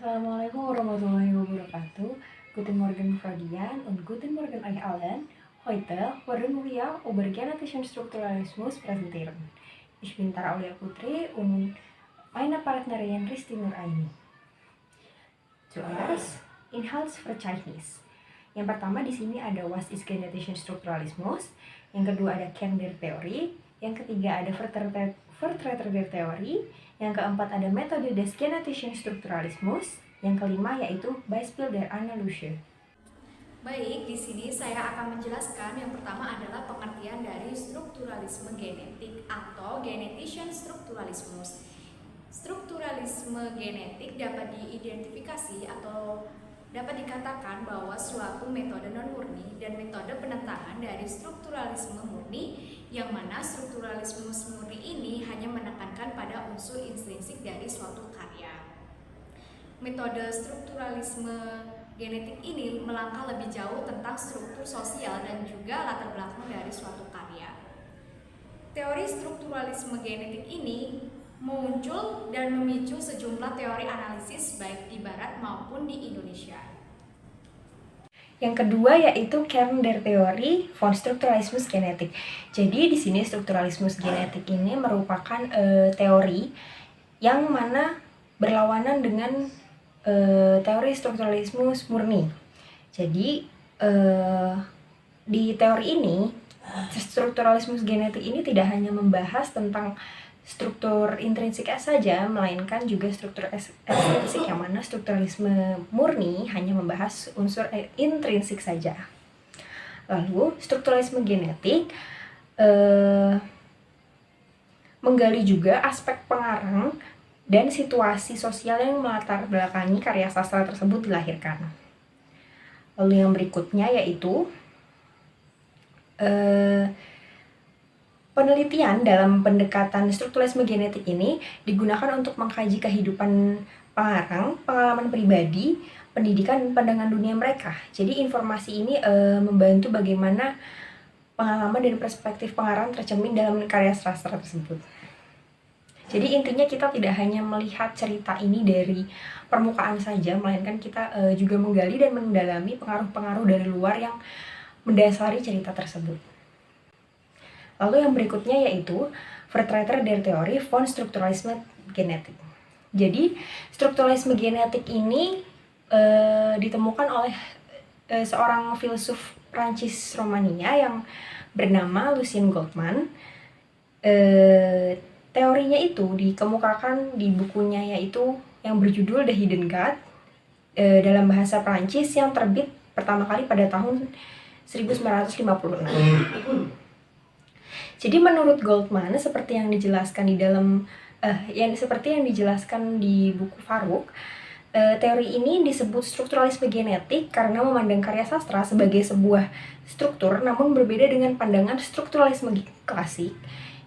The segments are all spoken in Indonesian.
Assalamualaikum warahmatullahi wabarakatuh. Guten Morgen, Freudian, und guten Morgen euch allen. Heute wollen wir über genetischen Strukturalismus präsentieren. Ich bin Tara Aulia Putri und meine Partnerin Risti Nuraini. Zuerst Inhaltsverzeichnis. Yang pertama di sini ada Was ist genetischen Strukturalismus. Yang kedua ada Kern der Theorie. Yang ketiga ada Vertreter der Theorie. Yang keempat ada Metode des genetischen Strukturalismus. Yang kelima yaitu Beispiel der Analyse. Baik, di sini saya akan menjelaskan yang pertama adalah pengertian dari strukturalisme genetik atau genetischen Strukturalismus. Strukturalisme genetik dapat diidentifikasi atau dapat dikatakan bahwa suatu metode non-murni dan metode penentangan dari strukturalisme murni, yang mana strukturalisme murni ini hanya menekankan pada unsur intrinsik dari suatu karya. Metode strukturalisme genetik ini melangkah lebih jauh tentang struktur sosial dan juga latar belakang dari suatu karya. Teori strukturalisme genetik ini muncul dan memicu sejumlah teori analisis baik di Barat maupun di Indonesia. Yang kedua yaitu Kern der Theorie von Strukturalismus Genetik. Jadi di sini strukturalismus genetik ini merupakan teori yang mana berlawanan dengan teori strukturalismus murni. Jadi di teori ini strukturalismus genetik ini tidak hanya membahas tentang struktur intrinsik saja, melainkan juga struktur ekstrinsik, yang mana strukturalisme murni hanya membahas unsur intrinsik saja. Lalu strukturalisme genetik menggali juga aspek pengarang dan situasi sosial yang melatar belakangi karya sastra tersebut dilahirkan. Lalu yang berikutnya yaitu penelitian dalam pendekatan strukturalisme genetik ini digunakan untuk mengkaji kehidupan pengarang, pengalaman pribadi, pendidikan, dan pandangan dunia mereka. Jadi informasi ini membantu bagaimana pengalaman dan perspektif pengarang tercermin dalam karya sastra tersebut. Jadi intinya kita tidak hanya melihat cerita ini dari permukaan saja, melainkan kita juga menggali dan mendalami pengaruh-pengaruh dari luar yang mendasari cerita tersebut. Lalu yang berikutnya yaitu Vertreter der Theorie von Strukturalisme Genetik. Jadi strukturalisme genetik ini ditemukan oleh seorang filsuf Prancis Romania yang bernama Lucien Goldman. Teorinya itu dikemukakan di bukunya yaitu yang berjudul The Hidden God dalam bahasa Prancis yang terbit pertama kali pada tahun 1956. Jadi menurut Goldman, seperti yang dijelaskan di dalam di buku Farouk, teori ini disebut strukturalisme genetik karena memandang karya sastra sebagai sebuah struktur, namun berbeda dengan pandangan strukturalisme klasik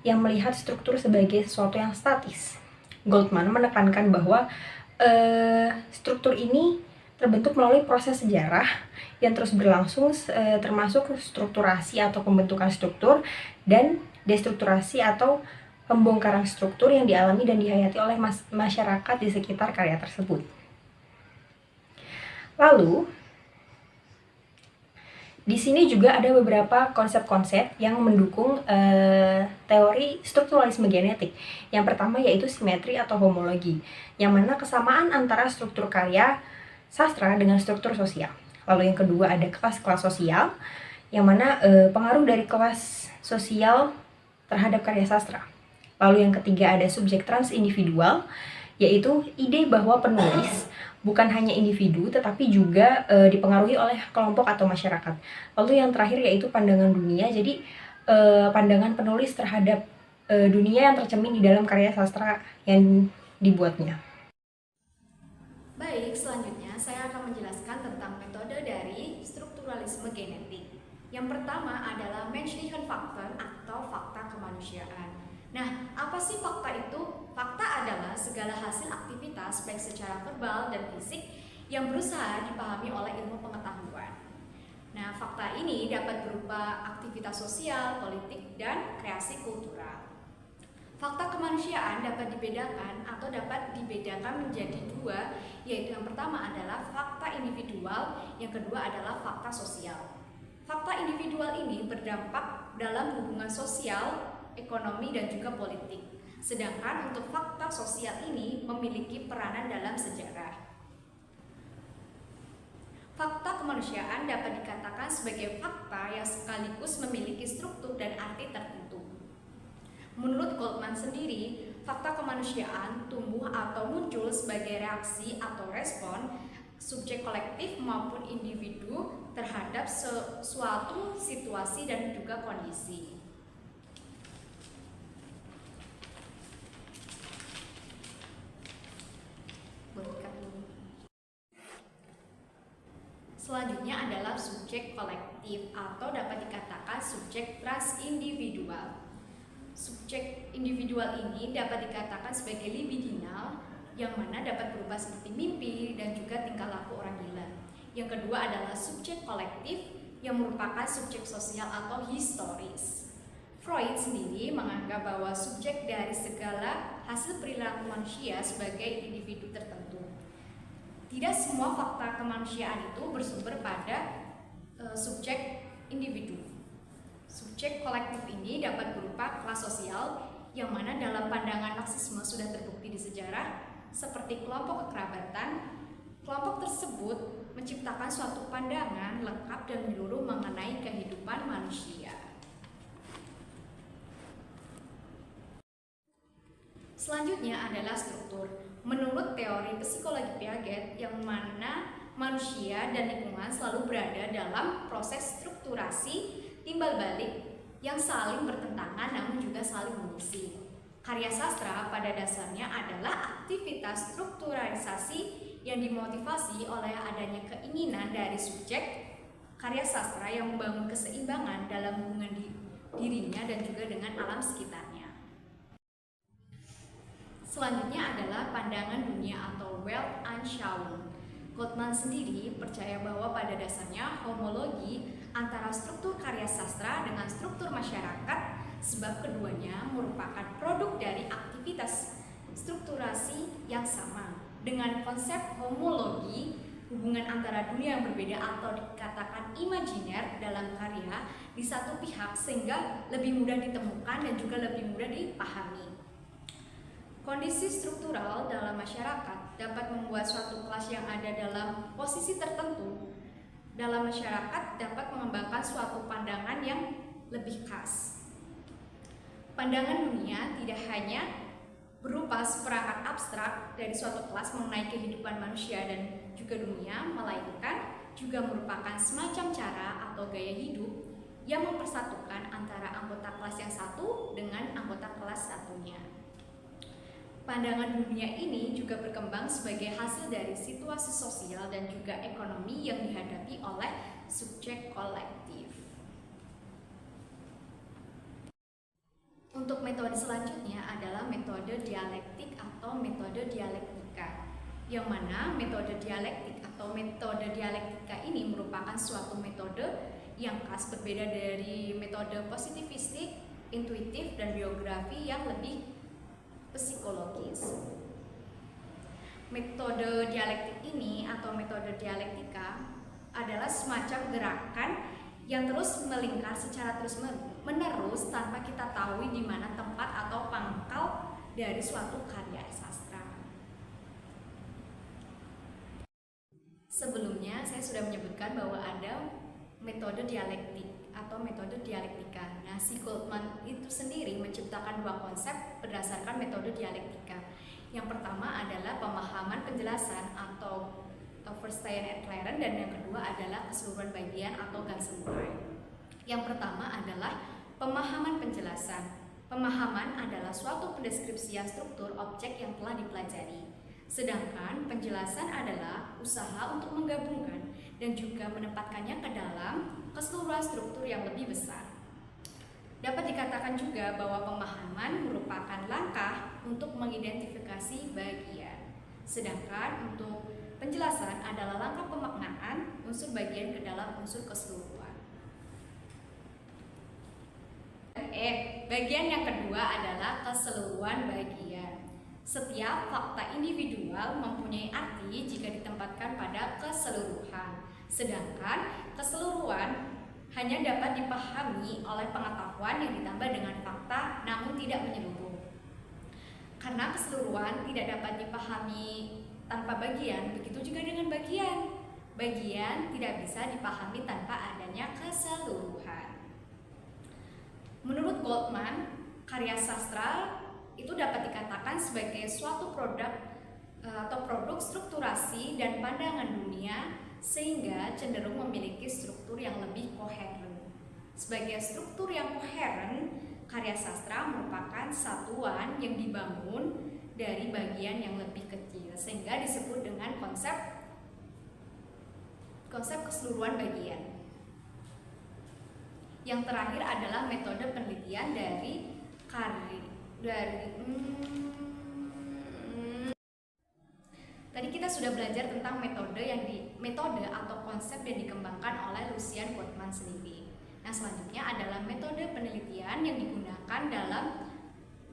yang melihat struktur sebagai sesuatu yang statis. Goldman menekankan bahwa struktur ini terbentuk melalui proses sejarah yang terus berlangsung, termasuk strukturasi atau pembentukan struktur dan destrukturasi atau pembongkaran struktur yang dialami dan dihayati oleh masyarakat di sekitar karya tersebut. Lalu, di sini juga ada beberapa konsep-konsep yang mendukung teori strukturalisme genetik. Yang pertama yaitu simetri atau homologi, yang mana kesamaan antara struktur karya sastra dengan struktur sosial. Lalu yang kedua ada kelas-kelas sosial, yang mana pengaruh dari kelas sosial terhadap karya sastra. Lalu yang ketiga ada subjek transindividual, yaitu ide bahwa penulis bukan hanya individu tetapi juga dipengaruhi oleh kelompok atau masyarakat. Lalu yang terakhir yaitu pandangan dunia, jadi pandangan penulis terhadap dunia yang tercermin di dalam karya sastra yang dibuatnya. Baik, selanjutnya saya akan menjelaskan tentang metode dari strukturalisme genetik. Yang pertama adalah menschlichen Fakten atau fakta kemanusiaan. Nah, apa sih fakta itu? Fakta adalah segala hasil aktivitas baik secara verbal dan fisik yang berusaha dipahami oleh ilmu pengetahuan. Nah, fakta ini dapat berupa aktivitas sosial, politik, dan kreasi kultural. Fakta kemanusiaan dapat dibedakan menjadi dua, yaitu yang pertama adalah fakta individual, yang kedua adalah fakta sosial. Fakta individual ini berdampak dalam hubungan sosial, ekonomi, dan juga politik. Sedangkan untuk fakta sosial ini memiliki peranan dalam sejarah. Fakta kemanusiaan dapat dikatakan sebagai fakta yang sekaligus memiliki struktur dan arti tertentu. Menurut Goldman sendiri, fakta kemanusiaan tumbuh atau muncul sebagai reaksi atau respon subjek kolektif maupun individu terhadap suatu situasi dan juga kondisi. Selanjutnya adalah subjek kolektif atau dapat dikatakan subjek transindividual. Subjek individual ini dapat dikatakan sebagai libidinal, yang mana dapat berubah seperti mimpi dan juga tingkah laku orang gila. Yang kedua adalah subjek kolektif, yang merupakan subjek sosial atau historis. Freud sendiri menganggap bahwa subjek dari segala hasil perilaku manusia sebagai individu tertentu. Tidak semua fakta kemanusiaan itu bersumber pada subjek individu. Subjek kolektif ini dapat berupa kelas sosial, yang mana dalam pandangan Marxisme sudah terbukti di sejarah, seperti kelompok kekerabatan. Kelompok tersebut menciptakan suatu pandangan lengkap dan menyeluruh mengenai kehidupan manusia. Selanjutnya adalah struktur. Menurut teori psikologi Piaget, yang mana manusia dan lingkungan selalu berada dalam proses strukturasi timbal balik yang saling bertentangan namun juga saling mengisi. Karya sastra pada dasarnya adalah aktivitas strukturalisasi yang dimotivasi oleh adanya keinginan dari subjek karya sastra yang membangun keseimbangan dalam hubungan dirinya dan juga dengan alam sekitarnya. Selanjutnya adalah pandangan dunia atau Weltanschauung. Goldman sendiri percaya bahwa pada dasarnya homologi antara struktur karya sastra dengan struktur masyarakat, sebab keduanya merupakan produk dari aktivitas strukturasi yang sama. Dengan konsep homologi, hubungan antara dunia yang berbeda atau dikatakan imajiner dalam karya di satu pihak sehingga lebih mudah ditemukan dan juga lebih mudah dipahami. Kondisi struktural dalam masyarakat dapat membuat suatu kelas yang ada dalam posisi tertentu dalam masyarakat dapat mengembangkan suatu pandangan yang lebih khas. Pandangan dunia tidak hanya berupa seperangkat abstrak dari suatu kelas mengenai kehidupan manusia dan juga dunia, melainkan juga merupakan semacam cara atau gaya hidup yang mempersatukan antara anggota kelas yang satu dengan anggota kelas satunya. Pandangan dunia ini juga berkembang sebagai hasil dari situasi sosial dan juga ekonomi yang dihadapi oleh subjek kolektif. Untuk metode selanjutnya adalah metode dialektik atau metode dialektika, yang mana metode dialektik atau metode dialektika ini merupakan suatu metode yang khas berbeda dari metode positivistik, intuitif, dan biografi yang lebih psikologis. Metode dialektik ini atau metode dialektika adalah semacam gerakan yang terus melingkar secara terus-menerus tanpa kita tahu di mana tempat atau pangkal dari suatu karya sastra. Sebelumnya saya sudah menyebutkan bahwa ada metode dialektik atau metode dialektika. Nah, si Goldman itu sendiri menciptakan dua konsep berdasarkan metode dialektika. Yang pertama adalah pemahaman penjelasan atau Verstehen-Erklären, dan yang kedua adalah keseluruhan bagian atau Ganzenbereich. Yang pertama adalah pemahaman penjelasan. Pemahaman adalah suatu pendeskripsian struktur objek yang telah dipelajari. Sedangkan penjelasan adalah usaha untuk menggabungkan dan juga menempatkannya ke dalam keseluruhan struktur yang lebih besar. Dapat dikatakan juga bahwa pemahaman merupakan langkah untuk mengidentifikasi bagian. Sedangkan untuk penjelasan adalah langkah pemaknaan unsur bagian ke dalam unsur keseluruhan. bagian yang kedua adalah keseluruhan bagian. Setiap fakta individual mempunyai arti jika ditempatkan pada keseluruhan, sedangkan keseluruhan hanya dapat dipahami oleh pengetahuan yang ditambah dengan fakta namun tidak menyeluruh. Karena keseluruhan tidak dapat dipahami tanpa bagian, begitu juga dengan bagian. Bagian tidak bisa dipahami tanpa adanya keseluruhan. Menurut Goldman, karya sastra itu dapat dikatakan sebagai suatu produk atau produk strukturasi dan pandangan dunia sehingga cenderung memiliki struktur yang lebih koheren. Sebagai struktur yang koheren, karya sastra merupakan satuan yang dibangun dari bagian yang lebih kecil sehingga disebut dengan konsep keseluruhan bagian. Yang terakhir adalah metode penelitian Tadi kita sudah belajar tentang metode atau konsep yang dikembangkan oleh Lucian Gottman sendiri. Nah, selanjutnya adalah metode penelitian yang digunakan dalam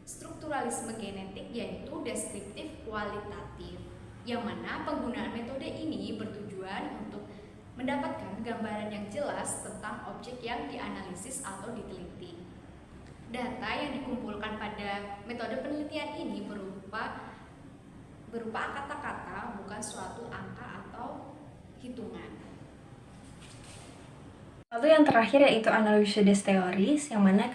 strukturalisme genetik, yaitu deskriptif kualitatif, yang mana penggunaan metode ini bertujuan untuk mendapatkan gambaran yang jelas tentang objek yang dianalisis atau diteliti. Data yang dikumpulkan pada metode penelitian ini berupa kata-kata, bukan suatu angka atau hitungan. Lalu yang terakhir yaitu analisis des theories, yang mana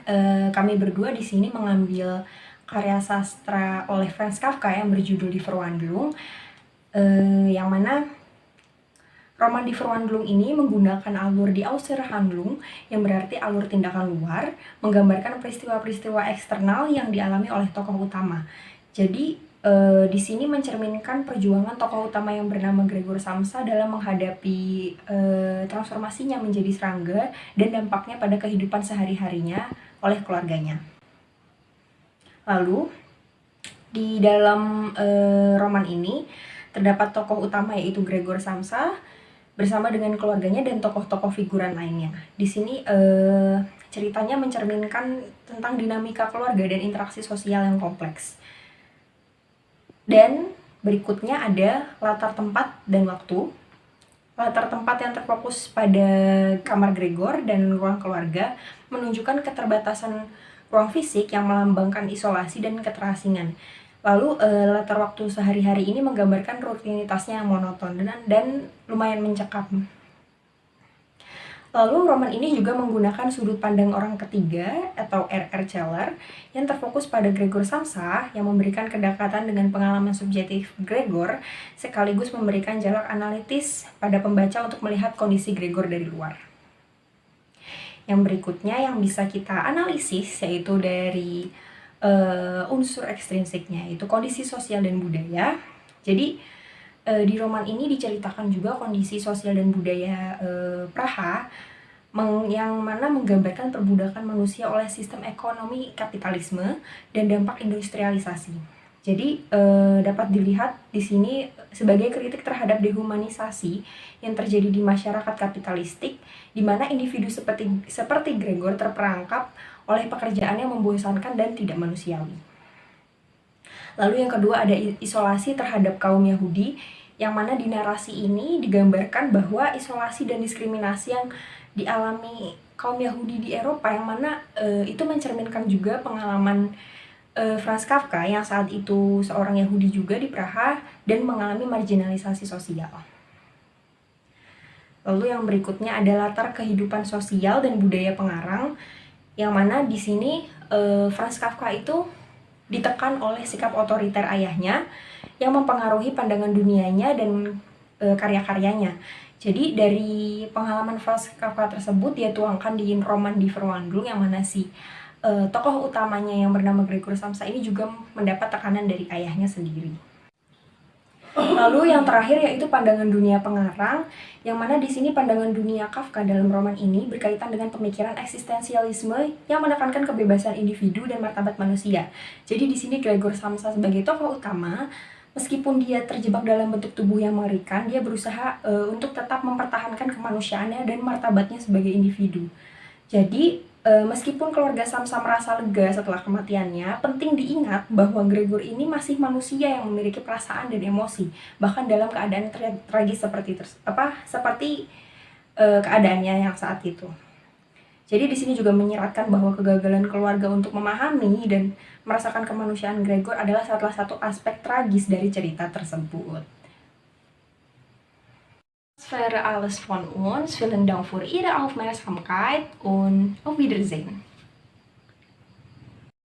kami berdua di sini mengambil karya sastra oleh Franz Kafka yang berjudul Die Verwandlung, yang mana roman Die Verwandlung ini menggunakan alur die Außerhandlung yang berarti alur tindakan luar, menggambarkan peristiwa-peristiwa eksternal yang dialami oleh tokoh utama. Jadi di sini mencerminkan perjuangan tokoh utama yang bernama Gregor Samsa dalam menghadapi transformasinya menjadi serangga dan dampaknya pada kehidupan sehari-harinya oleh keluarganya. Lalu di dalam roman ini terdapat tokoh utama yaitu Gregor Samsa bersama dengan keluarganya dan tokoh-tokoh figuran lainnya. Di sini ceritanya mencerminkan tentang dinamika keluarga dan interaksi sosial yang kompleks. Dan berikutnya ada latar tempat dan waktu. Latar tempat yang terfokus pada kamar Gregor dan ruang keluarga menunjukkan keterbatasan ruang fisik yang melambangkan isolasi dan keterasingan. Lalu latar waktu sehari-hari ini menggambarkan rutinitasnya yang monoton dan lumayan mencekam. Lalu roman ini juga menggunakan sudut pandang orang ketiga atau R.R. Celler yang terfokus pada Gregor Samsa yang memberikan kedekatan dengan pengalaman subjektif Gregor sekaligus memberikan jarak analitis pada pembaca untuk melihat kondisi Gregor dari luar. Yang berikutnya yang bisa kita analisis yaitu dari unsur ekstrinsiknya, yaitu kondisi sosial dan budaya. Jadi di roman ini diceritakan juga kondisi sosial dan budaya Praha yang mana menggambarkan perbudakan manusia oleh sistem ekonomi kapitalisme dan dampak industrialisasi. Jadi dapat dilihat di sini sebagai kritik terhadap dehumanisasi yang terjadi di masyarakat kapitalistik, di mana individu seperti Gregor terperangkap oleh pekerjaan yang membosankan dan tidak manusiawi. Lalu yang kedua ada isolasi terhadap kaum Yahudi, yang mana di narasi ini digambarkan bahwa isolasi dan diskriminasi yang dialami kaum Yahudi di Eropa, yang mana itu mencerminkan juga pengalaman Franz Kafka yang saat itu seorang Yahudi juga di Praha dan mengalami marginalisasi sosial. Lalu yang berikutnya ada latar kehidupan sosial dan budaya pengarang, yang mana di sini Franz Kafka itu ditekan oleh sikap otoriter ayahnya yang mempengaruhi pandangan dunianya dan karya-karyanya. Jadi dari pengalaman Franz Kafka tersebut dia tuangkan di roman Die Verwandlung, yang mana si tokoh utamanya yang bernama Gregor Samsa ini juga mendapat tekanan dari ayahnya sendiri. Lalu yang terakhir yaitu pandangan dunia pengarang, yang mana di sini pandangan dunia Kafka dalam roman ini berkaitan dengan pemikiran eksistensialisme yang menekankan kebebasan individu dan martabat manusia. Jadi di sini Gregor Samsa sebagai tokoh utama, meskipun dia terjebak dalam bentuk tubuh yang mengerikan, dia berusaha untuk tetap mempertahankan kemanusiaannya dan martabatnya sebagai individu. Jadi Meskipun keluarga Samsa merasa lega setelah kematiannya, penting diingat bahwa Gregor ini masih manusia yang memiliki perasaan dan emosi, bahkan dalam keadaan tragis seperti keadaannya yang saat itu. Jadi di sini juga menyeratkan bahwa kegagalan keluarga untuk memahami dan merasakan kemanusiaan Gregor adalah salah satu aspek tragis dari cerita tersebut. Das wäre alles von uns. Vielen Dank für Ihre Aufmerksamkeit und auf Wiedersehen.